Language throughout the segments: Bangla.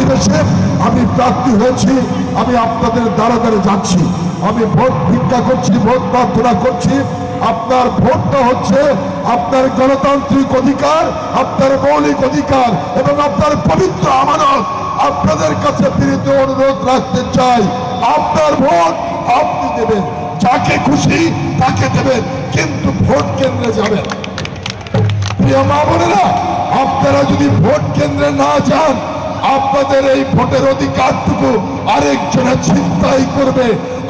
পরিবেশে আমি প্রার্থী হয়েছি। আমি আপনাদের দ্বারা দ্বারে যাচ্ছি, আমি ভোট ভিক্ষা করছি, ভোট প্রার্থনা করছি। আপনার ভোটটা হচ্ছে আপনার গণতান্ত্রিক অধিকার, আপনার মৌলিক অধিকার এবং আপনার পবিত্র আমানত। আপনাদের কাছে বিনীত অনুরোধ রাখতে চাই, আপনার ভোট আপনি দেবেন, যাকে খুশি তাকে দেবেন, কিন্তু ভোট কেন্দ্রে যাবেন। প্রিয় মা বোনেরা, আপনারা যদি ভোট কেন্দ্রে না যান, আপনাদের এই ভোটের অধিকারটুকু আরেকজনে ছিনতাই করবে,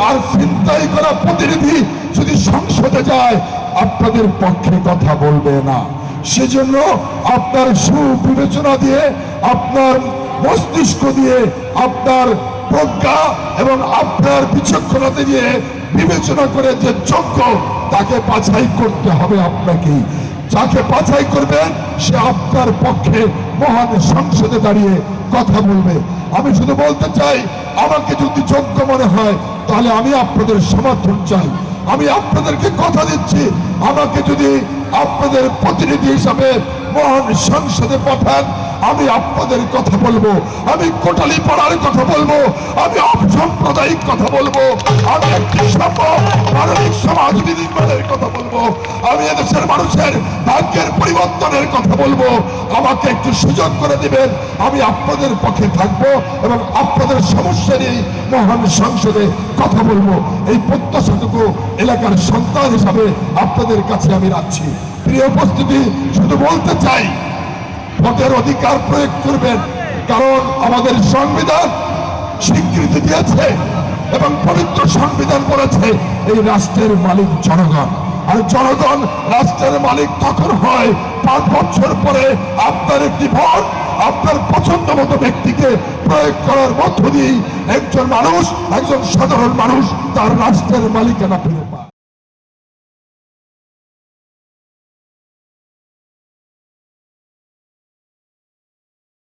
আর ছিনতাই করা প্রতিনিধি যদি সংসদে যায় আপনাদের পক্ষে কথা বলবে না। সেজন্য আপনার সুবিবেচনা দিয়ে, আপনার মস্তিষ্ক দিয়ে, আপনার প্রজ্ঞা এবং আপনার বিচক্ষণতা দিয়ে বিবেচনা করে যে যোগ্য তাকে বাছাই করতে হবে আপনাকে। যাকে বাছাই করবেন সে আপনার পক্ষে মহান সংসদে দাঁড়িয়ে কথা বলবে। আমি শুধু বলতে চাই, আমাকে যদি যোগ্য মনে হয় তাহলে আমি আপনাদের সমর্থন চাই। আমি আপনাদেরকে কথা দিচ্ছি, আমাকে যদি আপনাদের প্রতিনিধি হিসাবে মহান সংসদে পাঠান, আমি আপনাদের কথা বলবো, আমি কোটালি পাড়ার কথা বলবো, আমি অসাম্প্রদায়িক কথা বলবো, আমি একটি মানবিক সমাজ নির্মাণের কথা বলবো, আমি এদেশের মানুষের ভাগ্যের পরিবর্তনের কথা বলবো। আমাকে একটু সুযোগ করে দিবেন, আমি আপনাদের পক্ষে থাকবো এবং আপনাদের সমস্যা নিয়ে মহান সংসদে কথা বলবো। এই প্রত্যাশাটুকু এলাকার সন্তান হিসাবে আপনাদের কাছে আমি রাখছি। প্রিয় উপস্থিতি, শুধু বলতে চাই, ভোটের অধিকার প্রয়োগ করবেন, কারণ আমাদের সংবিধান স্বীকৃতি দিয়েছে এবং পবিত্র সংবিধান বলেছে এই রাষ্ট্রের মালিক জনগণ, আর জনগণ রাষ্ট্রের মালিক তখন হয় 5 বছর পরে আপনার একটি ভোট আপনার পছন্দ মতো ব্যক্তিকে প্রয়োগ করার মধ্য দিয়েই একজন মানুষ, একজন সাধারণ মানুষ তার রাষ্ট্রের মালিকানা পেয়ে